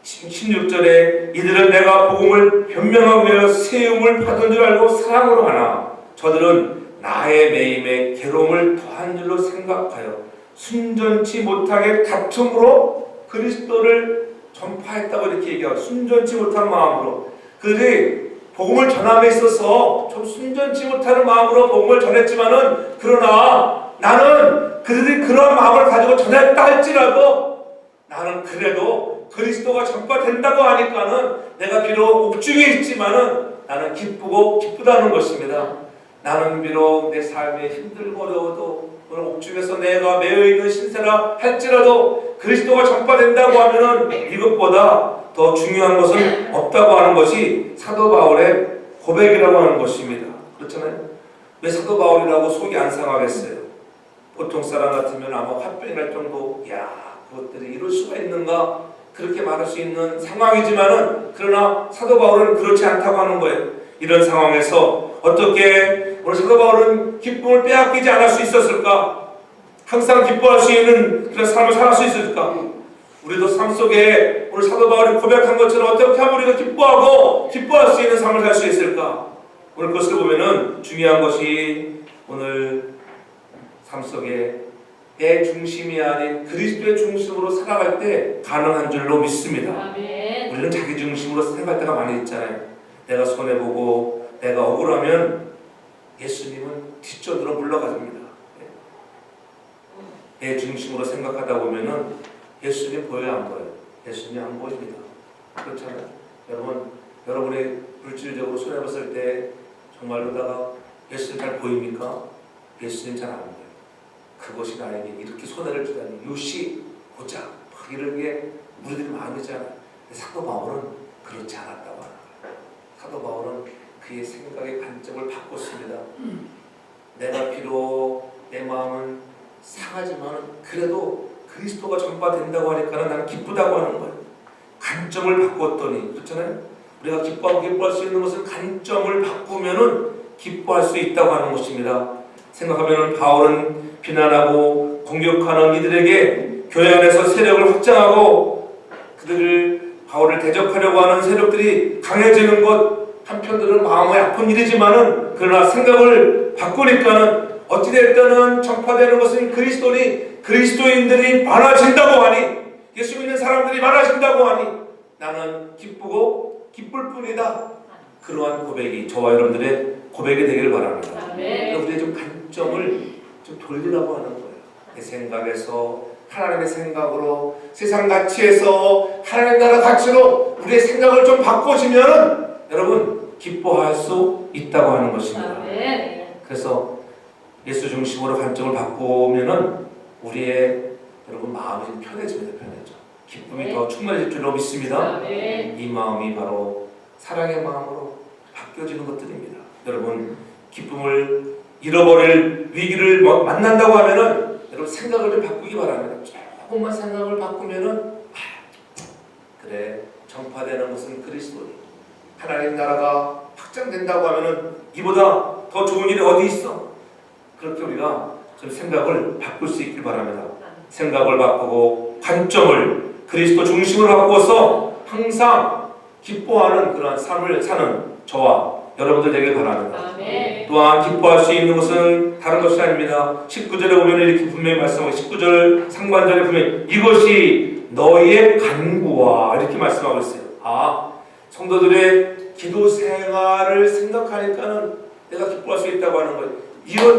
16절에 이들은 내가 복음을 변명하기 위하여 세움을 받은 줄 알고 사랑으로 하나 저들은 나의 매임에 괴로움을 더한 줄로 생각하여 순전치 못하게 다툼으로 그리스도를 전파했다고 이렇게 얘기하고 순전치 못한 마음으로 그들이 복음을 전함에 있어서 좀 순전치 못하는 마음으로 복음을 전했지만은 그러나 나는 그들이 그런 마음을 가지고 전했다 할지라도 나는 그래도 그리스도가 전파된다고 하니까는 내가 비록 옥중에 있지만은 나는 기쁘다는 것입니다. 나는 비록 내 삶에 힘들고 어려워도 오늘 옥중에서 내가 매여 있는 신세라 할지라도 그리스도가 전파된다고 하면은 이것보다 더 중요한 것은 없다고 하는 것이 사도 바울의 고백이라고 하는 것입니다. 그렇잖아요. 왜 사도 바울이라고 속이 안 상하겠어요? 보통 사람 같으면 아마 화병이 날 정도 그것들이 이럴 수가 있는가 그렇게 말할 수 있는 상황이지만은 그러나 사도 바울은 그렇지 않다고 하는 거예요. 이런 상황에서 어떻게 오늘 사도 바울은 기쁨을 빼앗기지 않을 수 있었을까? 항상 기뻐할 수 있는 그런 삶을 살 수 있을까? 우리도 삶 속에 오늘 사도 바울이 고백한 것처럼 어떻게 하면 우리가 기뻐할 수 있는 삶을 살 수 있을까? 오늘 그것을 보면은 중요한 것이 오늘 삶 속에 내 중심이 아닌 그리스도의 중심으로 살아갈 때 가능한 줄로 믿습니다. 우리는 자기 중심으로 생각할 때가 많이 있잖아요. 내가 손해보고 내가 억울하면 예수님은 뒷전으로 물러가줍니다. 내 중심으로 생각하다 보면은 예수님 보여요, 안 보여요? 예수님 안 보입니다. 그렇잖아요. 여러분의 물질적으로 손해봤을 때 정말로다가 예수님 잘 보입니까? 예수님 잘 안 보여요. 그것이 나에게 이렇게 손해를 주다니 요시 보자 막 이런 게 우리들이 마음이잖아요. 사도 바울은 그렇지 않았다고 하는 거예요. 사도 바울은 그의 생각의 관점을 바꿨습니다. 내가 비록 내 마음은 상하지만 그래도 그리스도가 전파된다고 하니까 나는 기쁘다고 하는 거예요. 관점을 바꿨더니 그렇잖아요. 우리가 기뻐할 수 있는 것은 관점을 바꾸면은 기뻐할 수 있다고 하는 것입니다. 생각하면은 바울은 비난하고 공격하는 이들에게 교회 안에서 세력을 확장하고 그들을 바울을 대적하려고 하는 세력들이 강해지는 것 한편으로는 마음이 아픈 일이지만은 그러나 생각을 바꾸니까는 어찌됐든 전파되는 것은 그리스도니 그리스도인들이 많아진다고 하니 예수 믿는 사람들이 많아진다고 하니 나는 기쁘고 기쁠 뿐이다. 그러한 고백이 저와 여러분들의 고백이 되기를 바랍니다. 아멘. 우리의 좀 관점을 좀 돌리라고 하는 거예요. 내 생각에서 하나님의 생각으로, 세상 가치에서 하나님 나라 가치로 우리의 생각을 좀 바꿔주면 여러분 기뻐할 수 있다고 하는 것입니다. 아멘. 그래서 예수 중심으로 관점을 바꾸면은 우리의 여러분 마음이 좀 편해집니다. 편해져. 기쁨이 더 충만해질 줄로 믿습니다. 아멘. 이 마음이 바로 사랑의 마음으로 바뀌어지는 것들입니다. 여러분 기쁨을 잃어버릴 위기를 만난다고 하면은 여러분 생각을 좀 바꾸기 바랍니다. 조금만 생각을 바꾸면은 그래 전파되는 것은 그리스도니 하나님 나라가 확장된다고 하면은 이보다 더 좋은 일이 어디 있어? 그렇게 우리가 좀 생각을 바꿀 수 있길 바랍니다. 생각을 바꾸고 관점을 그리스도 중심으로 바꾸어서 항상 기뻐하는 그런 삶을 사는 저와 여러분들 되길 바랍니다. 아멘. 또한 기뻐할 수 있는 것은 다른 것이 아닙니다. 19절에 보면 이렇게 분명히 말씀하고 19절 상반절에 보면 이것이 너희의 간구와 이렇게 말씀하고 있어요. 성도들의 기도 생활을 생각하니까는 내가 기뻐할 수 있다고 하는 거예요.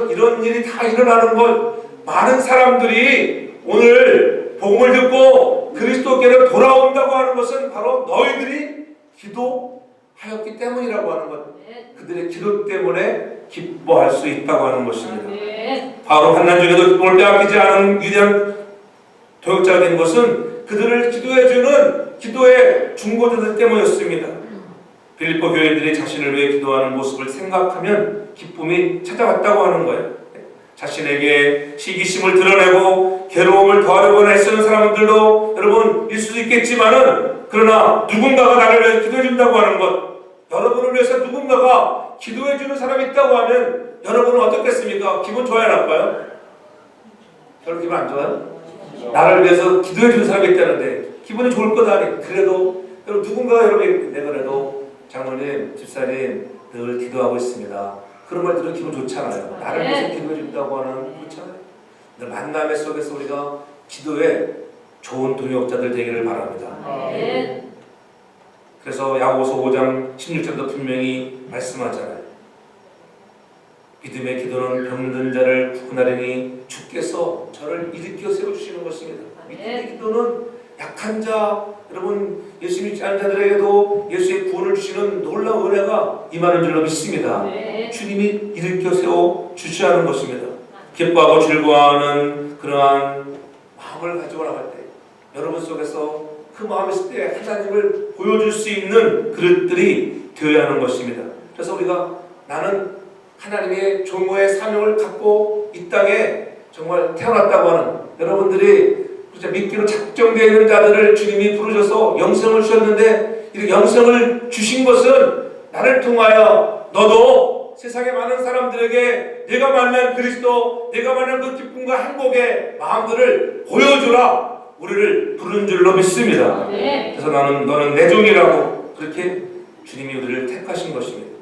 이런 일이 다 일어나는 것, 많은 사람들이 오늘 복음을 듣고 그리스도께로 돌아온다고 하는 것은 바로 너희들이 기도하였기 때문이라고 하는 것. 그들의 기도 때문에 기뻐할 수 있다고 하는 것입니다. 바로 환난 중에도 기쁨을 빼앗기지 않은 위대한 도역자가 된 것은 그들을 기도해주는 기도의 중보자들 때문이었습니다. 빌립보 교인들이 자신을 위해 기도하는 모습을 생각하면 기쁨이 찾아왔다고 하는 거예요. 자신에게 시기심을 드러내고 괴로움을 더하려고 애쓰는 사람들도 여러분 있을 수 있겠지만은 그러나 누군가가 나를 위해 기도해준다고 하는 것, 여러분을 위해서 누군가가 기도해주는 사람이 있다고 하면 여러분은 어떻겠습니까? 기분 좋아요, 나빠요? 별로 기분 안 좋아요? 나를 위해서 기도해주는 사람이 있다는데 기분이 좋을 것 아니. 그래도 여러분 누군가가 여러분이 내가 그래도 장로님, 집사님 늘 기도하고 있습니다. 그런 말 들으면 기분 좋잖아요. 나를 위해서 기도해준다고 하는 그렇잖아요. 늘 만남의 속에서 우리가 기도에 좋은 동역자들 되기를 바랍니다. 아멘. 그래서 야고보서 5장 16절도 분명히 말씀하잖아요. 믿음의 기도는 병든 자를 구원하리니 주께서 저를 일으켜 세워주시는 것입니다. 믿음의 기도는 약한 자, 여러분 예수 믿지 않는 자들에게도 예수의 구원을 주시는 놀라운 은혜가 임하는 줄로 믿습니다. 주님이 일으켜 세워주셔야 하는 것입니다. 기뻐하고 즐거워하는 그러한 마음을 가지고 나갈 때 여러분 속에서 그 마음이 있을 때 하나님을 보여줄 수 있는 그릇들이 되어야 하는 것입니다. 그래서 우리가 나는 하나님의 종호의 사명을 갖고 이 땅에 정말 태어났다고 하는 여러분들이 믿기로 작정되어 있는 자들을 주님이 부르셔서 영생을 주셨는데 이 영생을 주신 것은 나를 통하여 너도 세상의 많은 사람들에게 내가 만난 그리스도, 내가 만난 그 기쁨과 행복의 마음들을 보여주라 우리를 부른 줄로 믿습니다. 그래서 너는 내 종이라고 그렇게 주님이 우리를 택하신 것입니다.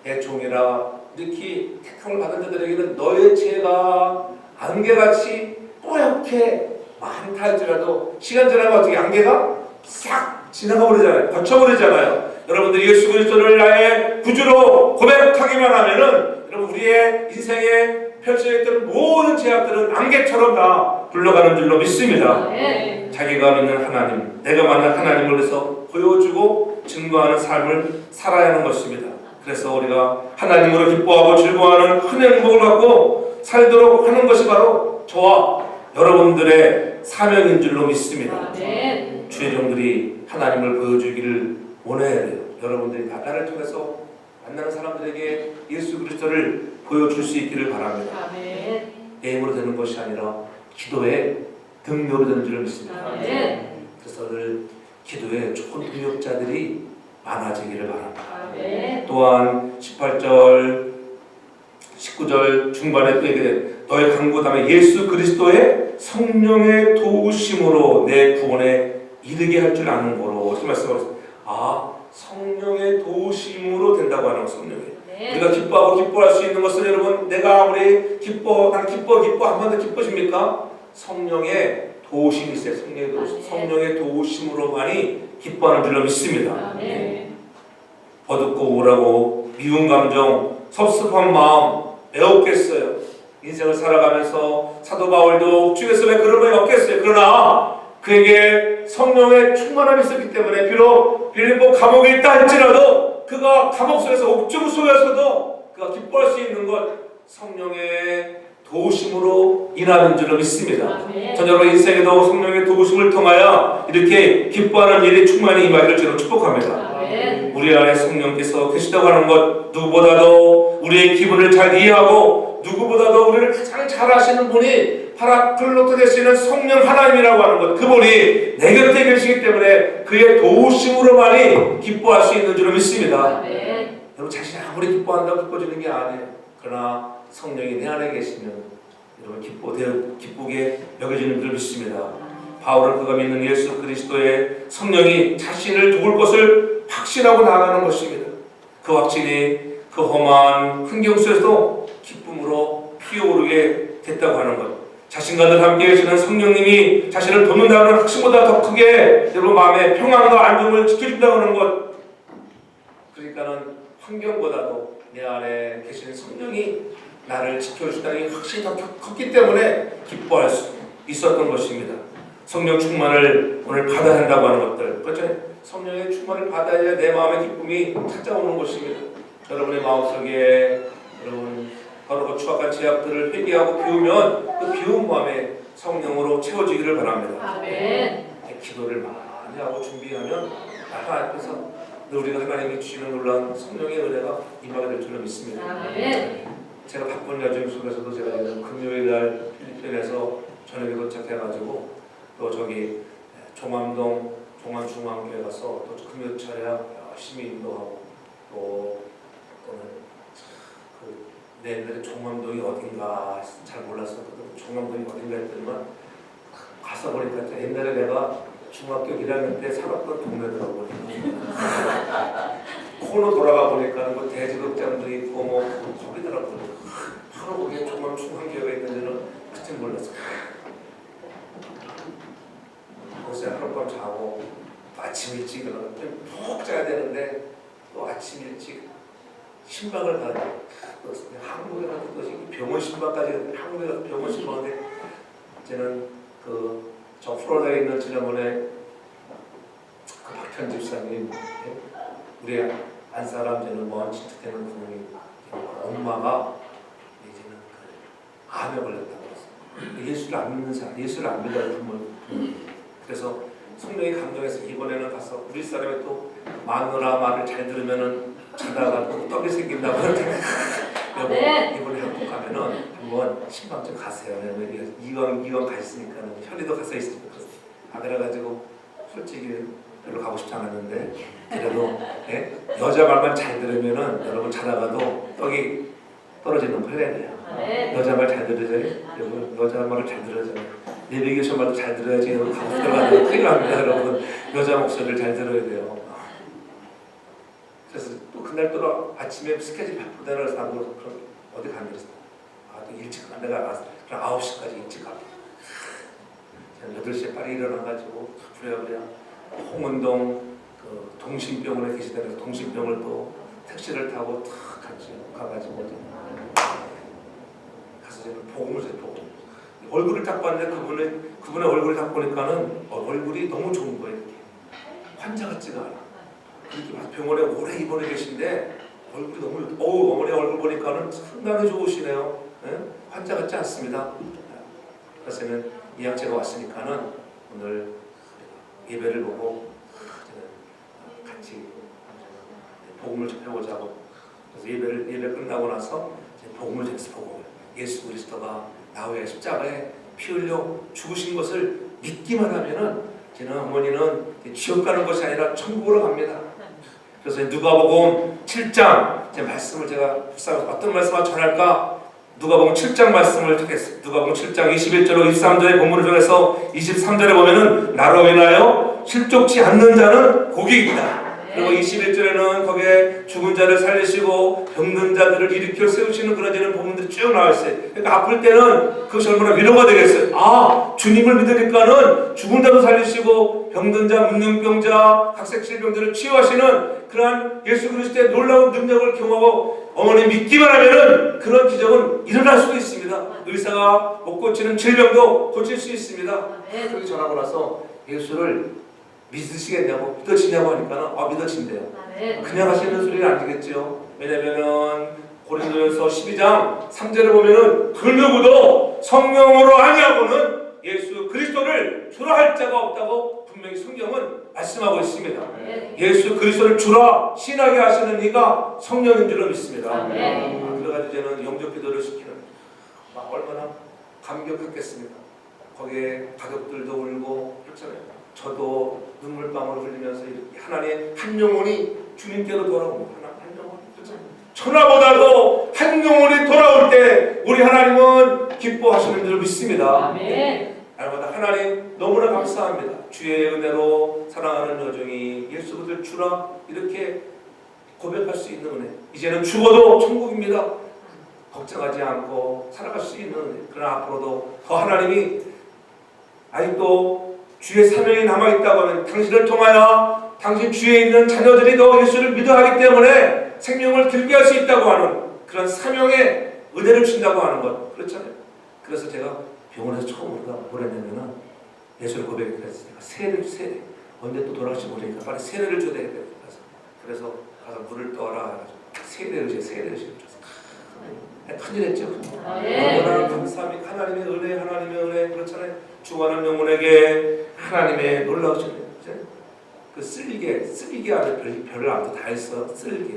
내 종이라 이렇게 택함을 받은 자들에게는 너의 죄가 안개같이 뽀얗게 많다 할지라도 시간 지나면 어떻게 안개가 싹 지나가 버리잖아요. 거쳐버리잖아요. 여러분들이 예수 그리스도를 나의 구주로 고백하기만 하면은 여러분 우리의 인생에 펼쳐있던 모든 제약들은 안개처럼 다 굴러가는 줄로 믿습니다. 자기가 믿는 하나님, 내가 만난 하나님을 위해서 보여주고 증거하는 삶을 살아야 하는 것입니다. 그래서 우리가 하나님으로 기뻐하고 즐거워하는 큰 행복을 갖고 살도록 하는 것이 바로 저와 여러분들의 사명인 줄로 믿습니다. 주의 종들이 하나님을 보여주기를 원해야 돼요. 여러분들이 다 나를 통해서 만나는 사람들에게 예수 그리스도를 보여줄 수 있기를 바랍니다. 내 힘으로 되는 것이 아니라 기도의 등력으로 되는 줄로 믿습니다. 그래서 늘 기도에 좋은 동역자들이 많아지기를 바랍니다. 또한 18절 19절 중반에 또 얘기해 너의 간구 다음에 예수 그리스도의 성령의 도우심으로 내 구원에 이르게 할 줄 아는 거로 이렇게 말씀하셨어요. 성령의 도우심으로 된다고 하는 거. 성령이 우리가 기뻐하고 기뻐할 수 있는 것은 여러분 내가 우리 기뻐 난 기뻐 한 번 더 기뻐집니까? 성령의 도우심이 있어요. 성령의 도우심으로만이 기뻐하는 줄로 믿습니다. 아멘. 어둡고 우울하고 미운 감정, 섭섭한 마음 왜 없겠어요? 인생을 살아가면서 사도 바울도 옥중에서 왜 그런 마음이 없겠어요? 그러나 그에게 성령의 충만함이 있었기 때문에 비록 빌립보 감옥에 있다 할지라도 그가 감옥 속에서 옥중 속에서도 그가 기뻐할 수 있는 것 성령의 도우심으로 인하는 줄로 믿습니다. 아멘. 저녁으로 인생에도 성령의 도우심을 통하여 이렇게 기뻐하는 일이 충만히 임하기를 저는 축복합니다. 아멘. 우리 안에 성령께서 계시다고 하는 것 누구보다도 우리의 기분을 잘 이해하고 누구보다도 우리를 가장 잘 아시는 분이 파라클로토 되시는 성령 하나님이라고 하는 것 그분이 내 곁에 계시기 때문에 그의 도우심으로만이 기뻐할 수 있는 줄로 믿습니다. 아멘. 여러분 자신이 아무리 기뻐한다고 기뻐지는 게 아니에요. 그러나 성령이 내 안에 계시면 여러분 기쁘게 여겨지는 줄 믿습니다. 바울은 그가 믿는 예수 그리스도의 성령이 자신을 도울 것을 확신하고 나아가는 것입니다. 그 확신이 그 험한 환경 속에서도 기쁨으로 피어오르게 됐다고 하는 것. 자신과 늘 함께 계시는 성령님이 자신을 돕는다는 확신보다 더 크게 여러분 마음의 평안과 안정을 지켜준다고 하는 것. 그러니까는 환경보다도 내 안에 계시는 성령이 나를 지켜주다는 확신이 더 컸기 때문에 기뻐할 수 있었던 것입니다. 성령 충만을 오늘 받아야 한다고 하는 것들. 그렇죠? 성령의 충만을 받아야 내 마음의 기쁨이 찾아오는 것입니다. 여러분의 마음속에 여러분 바로 그 추악한 죄악들을 회개하고 비우면 그 비운 마음에 성령으로 채워지기를 바랍니다. 아멘. 기도를 많이 하고 준비하면 나가 앞에서 우리가 하나님이 주시는 놀라운 성령의 은혜가 임하게 될 줄로 믿습니다. 아멘. 제가 바쁜 야중 속에서도 제가 이제 금요일 날 필리핀에서 저녁에 도착해가지고 또 저기 종암동 종암중앙교회 가서 또 금요 차례 열심히 인도하고 또는 내 옛날에 종암동이 어딘가 잘 몰랐었거든. 종암동이 어딘가 했더니만 가서 보니까 옛날에 내가 중학교 1학년 때 살았던 동네더라고요. 코너 돌아가 보니까 뭐 대지극장도 있고 뭐 거기더라고요. 바로 거기에 종암중앙교회가 있는지는 그때 몰랐어요. 거기서 하룻밤 자고 아침 일찍 일어나서 푹 자야 되는데 또 아침 일찍 신방을 가요. 한국에 가서 병원 신방까지 한국에 가서 병원 신방인데 이제는 저 플로리다에 있는 지난번에 그 박현 집사님 우리 안사람 저는 먼 친척되는 분이 엄마가 이제는 암에 걸렸다고 그랬어요. 예수를 안 믿는 사람, 예수를 안 믿어요. 그래서 성령이 감동해서 이번에는 가서 우리 사람이 또 마누라 말을 잘 들으면은 자다가 또 떡이 생긴다고 하는데 여보 이번에 한국 가면은 한번 신방 좀 가세요. 이왕 가 있으니까는 현이도 가서 있으니까 그래가지고 솔직히 별로 가고 싶지 않았는데 그래도 여자 말만 잘 들으면은 여러분 자다가도 떡이 떨어지는 플랜이에요. 여자 말 잘 들으세요. 여러분 여자 말을 잘 들으세요. 내비게이션 말도 잘 들어야지 가고 들어가면 큰일 납니다. 여러분 여자 목소리를 잘 들어야 돼요. 그래서 또 그날 또 아침에 스케줄 바쁘다는 그래서 나보고 그럼 어디 가면 그랬어. 또 일찍 가. 내가 알았어. 그럼 9시까지 일찍 가고 8시에 빨리 일어나가지고 부랴부랴 홍은동 그 동심병원에 계시다 그래서 동심병을 또 택시를 타고 탁 갔죠. 가가지고 가서 저는 복음을 줬어요. 복음. 얼굴을 딱 봤는데 그분의 얼굴을 딱 보니까는 얼굴이 너무 좋은 거예요. 이렇게. 환자 같지가 않아. 그렇게 병원에 오래 입원해 계신데 얼굴이 너무 어머니 얼굴 보니까는 상당히 좋으시네요. 네? 환자 같지 않습니다. 그래서는 이학제가 왔으니까는 오늘 예배를 보고 같이 복음을 접해보자고. 그래서 예배 끝나고 나서 복음을 전해서 복음을 예수 그리스도가 나의 십자가에 피 흘려 죽으신 것을 믿기만 하면은 저는 어머니는 지옥 가는 것이 아니라 천국으로 갑니다. 그래서 누가복음 7장 제 말씀을 제가 어떤 말씀을 전할까? 누가복음 7장 말씀을 듣겠습니다. 누가복음 7장 21절로 23절의 본문을 통해서 23절에 보면은 나로 인하여 실족치 않는 자는 복이 있다. 그리고 21절에는 거기에 죽은 자를 살리시고 병든 자들을 일으켜 세우시는 그런 이런 부분들이 쭉 나와 있어요. 그러니까 아플 때는 그것이 얼마나 위로가 되겠어요. 아, 주님을 믿으니까는 죽은 자도 살리시고 병든 자, 문둥병자, 각색질병들을 치유하시는 그러한 예수 그리스도의 놀라운 능력을 경험하고 어머니 믿기만 하면은 그런 기적은 일어날 수도 있습니다. 의사가 못 고치는 질병도 고칠 수 있습니다. 그렇게 전하고 나서 예수를 믿으시겠냐고, 믿어지냐고 하니까 믿어진대요. 그냥 하시는 소리는 아니겠죠. 왜냐면은 고린도전서 12장 3절에 보면은 그 누구도 성령으로 아니하고는 예수 그리스도를 주라 할 자가 없다고 분명히 성경은 말씀하고 있습니다. 예수 그리스도를 주라 신하게 하시는 이가 성령인 줄로 믿습니다. 그래가지고 저는 영접 기도를 시키는 얼마나 감격했겠습니까. 거기에 가족들도 울고 그렇잖아요. 저도 눈물방울을 흘리면서 이렇게 하나님의 한 영혼이 주님께로 돌아옵니다. 한 영혼, 천하보다도 한 영혼이 돌아올 때 우리 하나님은 기뻐하시는 줄 믿습니다. 날마다 하나님 너무나 감사합니다. 주의 은혜로 사랑하는 여종이 예수 그리스도를 주라 이렇게 고백할 수 있는 은혜. 이제는 죽어도 천국입니다. 걱정하지 않고 살아갈 수 있는 은혜. 그러나 앞으로도 더 하나님이 아직도 주의 사명이 남아있다고 하면 당신을 통하여 당신 주위에 있는 자녀들이 더 예수를 믿어야 하기 때문에 생명을 길게 할 수 있다고 하는 그런 사명의 은혜를 준다고 하는 것. 그렇잖아요. 그래서 제가 병원에서 처음 뭘 했냐면은 예수를 고백했어요. 세례. 언제 또 돌아갈지 모르니까 빨리 세례를 줘야 되겠다. 그래서 가서 물을 떠라. 세례를 줬어. 큰일 했죠. 너무나 감사합니다. 하나님의 은혜 그렇잖아요. 죽어가는 영혼에게 하나님의 놀라우신 그 쓸개 안에 별을 아무도 다 했어. 쓸개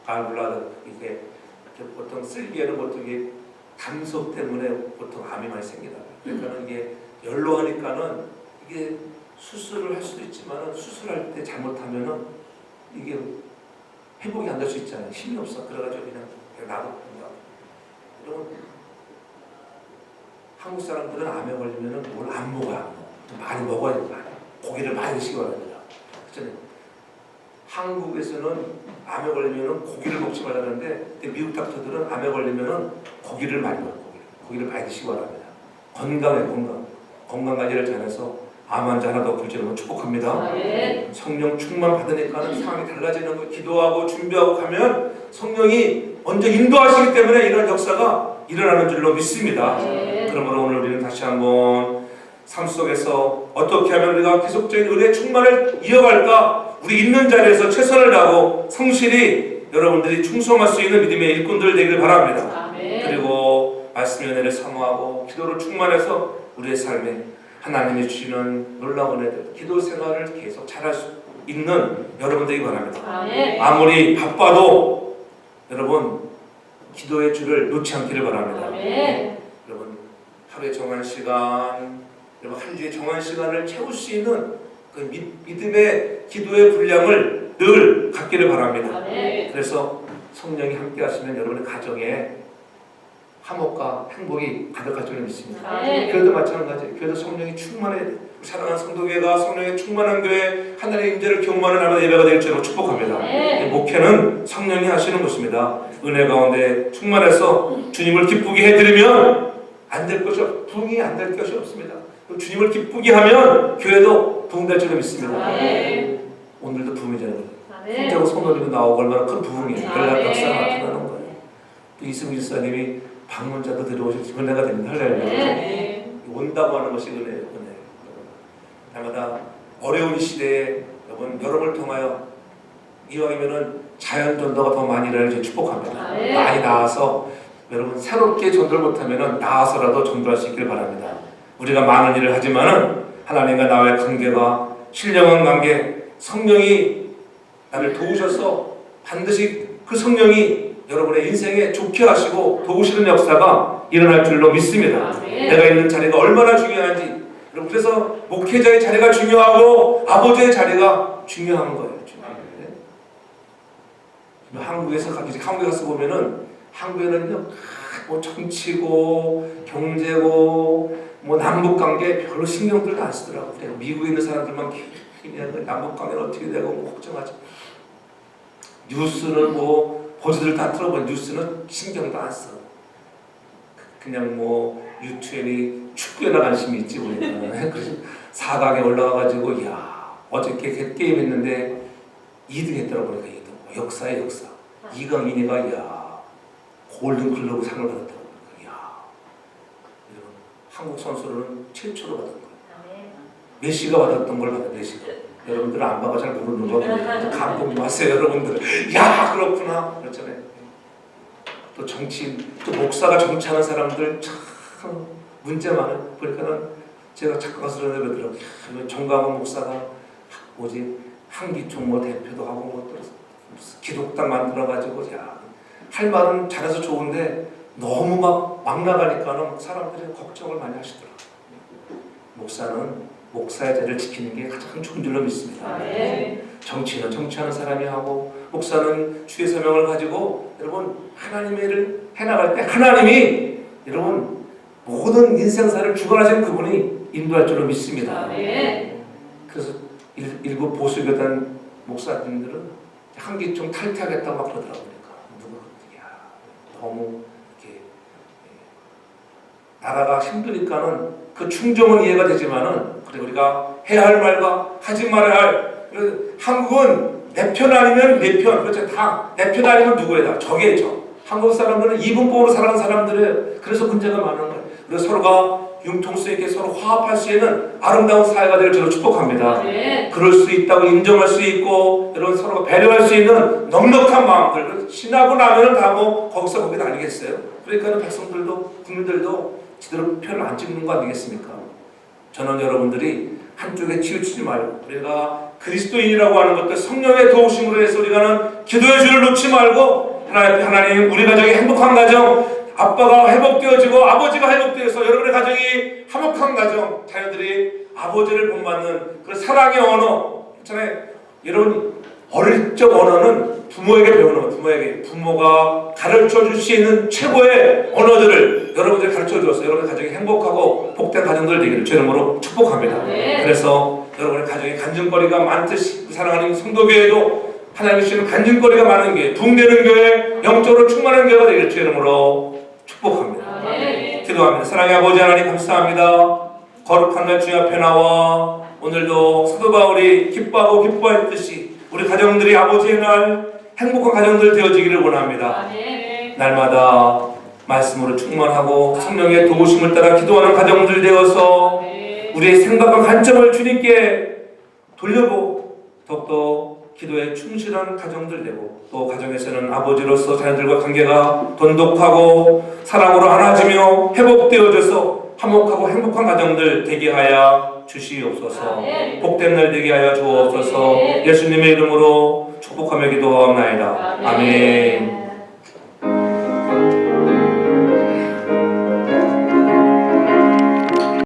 가을블라드 이게 보통 쓸개는 보통 이게 담석 때문에 보통 암이 많이 생기다. 그러니까 이게 연로하니까는 이게 수술을 할 수도 있지만 수술할 때 잘못하면은 이게 회복이 안 될 수 있잖아요. 힘이 없어. 그래가지고 그냥 놔뒀다. 여러분 한국 사람들은 암에 걸리면은 뭘 안 먹어요. 많이 먹어야 돼요. 고기를 많이 드시기 바랍니다. 그렇잖아요. 한국에서는 암에 걸리면은 고기를 먹지 말라는데 미국 닥터들은 암에 걸리면은 고기를 많이 먹어요. 고기를 많이 드시기 바랍니다. 건강 관리를 잘해서 암 환자 하나도 없을지 너무 축복합니다. 성령 충만 받으니까는 상황이 달라지는 거. 기도하고 준비하고 가면 성령이 먼저 인도하시기 때문에 이런 역사가 일어나는 줄로 믿습니다. 그러므로 오늘 우리는 다시 한번 삶 속에서 어떻게 하면 우리가 계속적인 은혜 충만을 이어갈까? 우리 있는 자리에서 최선을 다하고 성실히 여러분들이 충성할 수 있는 믿음의 일꾼들 되기를 바랍니다. 그리고 말씀의 은혜를 사모하고 기도를 충만해서 우리의 삶에 하나님이 주시는 놀라운 은혜들, 기도 생활을 계속 잘할 수 있는 여러분들이 바랍니다. 아무리 바빠도 여러분 기도의 줄을 놓지 않기를 바랍니다. 여러분 하루에 정한 시간, 여러분 한 주에 정한 시간을 채울 수 있는 그 믿음의 기도의 분량을 늘 갖기를 바랍니다. 그래서 성령이 함께 하시면 여러분의 가정에 화목과 행복이 가득할 줄을 믿습니다. 교회도 마찬가지예요. 교회도 성령이 충만해. 사랑하는 성도교회가 성령의 충만한 교회, 하나님의 임재를 경험하는 날마다 예배가 될 줄로 축복합니다. 목회는 성령이 하시는 것입니다. 은혜 가운데 충만해서 주님을 기쁘게 해드리면 안 될 것이 부흥이 안 될 것이 없습니다. 주님을 기쁘게 하면 교회도 부흥될 줄로 믿습니다. 오늘도 부흥이잖아요. 혼자고 손 올리고 나오고 얼마나 큰 부흥이에요. 연락 역사가 나타나는 거예요. 또 이승민 지사님이 방문자도 들어오셔서 은혜가 됩니다. 할렐루야. 온다고 하는 것이 은혜예요. 은혜. 날마다 어려운 이 시대에 여러분을 통하여 이왕이면은 자연 전도가 더 많이 일어나길 축복합니다. 많이 나와서 여러분 새롭게 전도를 못하면은 나와서라도 전도할 수 있기를 바랍니다. 우리가 많은 일을 하지만은 하나님과 나와의 관계가 신령한 관계, 성령이 나를 도우셔서 반드시 그 성령이 여러분의 인생에 좋게 하시고 도우시는 역사가 일어날 줄로 믿습니다. 내가 있는 자리가 얼마나 중요한지. 여러분 그래서 목회자의 자리가 중요하고 아버지의 자리가 중요한 거예요. 한국에 가서 보면은 한국에는요 뭐 정치고 경제고 뭐 남북관계 별로 신경들도 안 쓰더라고요. 미국에 있는 사람들만 남북관계는 어떻게 되고 뭐 걱정하지. 뉴스는 뭐 보지들 다 틀어본 뉴스는 신경도 안 써. 그냥 뭐 유튜브에 축구에 나간 심이 있지 보니까. 그래서 4강에 올라가가지고 야 어저께 게임 했는데 2등 했더라고 보니까 2등. 역사의 역사. 이강인이가 야 골든글러브 상을 받았다고 보니까 야 이런 한국 선수로는 최초로 받은 거예요. 메시가 받았던 걸 받아 메시가. 여러분들은 안 봐가 잘 모르는 거 감동 마세요 여러분들. 야 그렇구나 그렇잖아요. 또 정치인 또 목사가 정치하는 사람들 참 문제 많아요. 보니까는 제가 잠깐 가서 그러더라고요. 정강원 목사가 뭐지 한기총 뭐 대표도 하고 뭐 또 기독당 만들어가지고 야 할 말은 잘해서 좋은데 너무 막 나가니까는 사람들이 걱정을 많이 하시더라고요. 목사는 목사의 자리를 지키는 게 가장 좋은 줄로 믿습니다. 정치는 정치하는 사람이 하고 목사는 주의 사명을 가지고 여러분 하나님의 일을 해나갈 때 하나님이 여러분 모든 인생사를 주관하시는 그분이 인도할 줄로 믿습니다. 그래서 일부 보수교단 목사님들은 한기총 탈퇴하겠다고 막 그러더라고요. 누가 너무 이렇게 나라가 힘드니까는 그 충정은 이해가 되지만은 그래 우리가 해야 할 말과 하지 말아야 할 한국은 내 편 아니면 내 편 그렇죠. 다 내 편 아니면 누구의 다 적의 적. 한국 사람들은 이분법으로 살아가는 사람들이에요. 그래서 문제가 많은 거예요. 그래서 서로가 융통성 있게 서로 화합할 수 있는 아름다운 사회가 되길 저를 축복합니다. 그럴 수 있다고 인정할 수 있고 여러분 서로가 배려할 수 있는 넉넉한 마음들 신하고 나면은 다 뭐 거기서 거기 아니겠어요? 그러니까 백성들도 국민들도 제대로 편을 안 찍는 거 아니겠습니까? 저는 여러분들이 한쪽에 치우치지 말고 우리가 그리스도인이라고 하는 것들 성령의 도우심으로 해서 우리가는 기도의 줄을 놓지 말고 하나님 우리 가정이 행복한 가정 아빠가 회복되어지고 아버지가 회복되어서 여러분의 가정이 화목한 가정 자녀들이 아버지를 본받는 그런 사랑의 언어 있잖아요. 여러분 어릴 적 언어는 부모에게 배우는 거예요. 부모가 가르쳐 줄 수 있는 최고의 언어들을 여러분들이 가르쳐 주어서 여러분의 가정이 행복하고 복된 가정들 되기를 주 이름으로 축복합니다. 그래서 여러분의 가정에 간증거리가 많듯이 사랑하는 성도교회도 하나님이 주시는 간증거리가 많은 교회, 붕대는 교회, 영적으로 충만한 교회가 되기를 주 이름으로 축복합니다. 기도합니다. 사랑의 아버지 하나님 감사합니다. 거룩한 날 주님 앞에 나와 오늘도 사도 바울이 기뻐하고 기뻐했듯이 우리 가정들이 아버지의 날 행복한 가정들 되어지기를 원합니다. 날마다 말씀으로 충만하고 성령의 도우심을 따라 기도하는 가정들 되어서 우리의 생각과 관점을 주님께 돌려보고 더욱더 기도에 충실한 가정들 되고 또 가정에서는 아버지로서 자녀들과 관계가 돈독하고 사랑으로 안아주며 회복되어져서 화목하고 행복한 가정들 되게 하여 주시옵소서. 복된 날 되게 하여 주옵소서. 예수님의 이름으로 축복하며 기도하옵나이다. 아멘.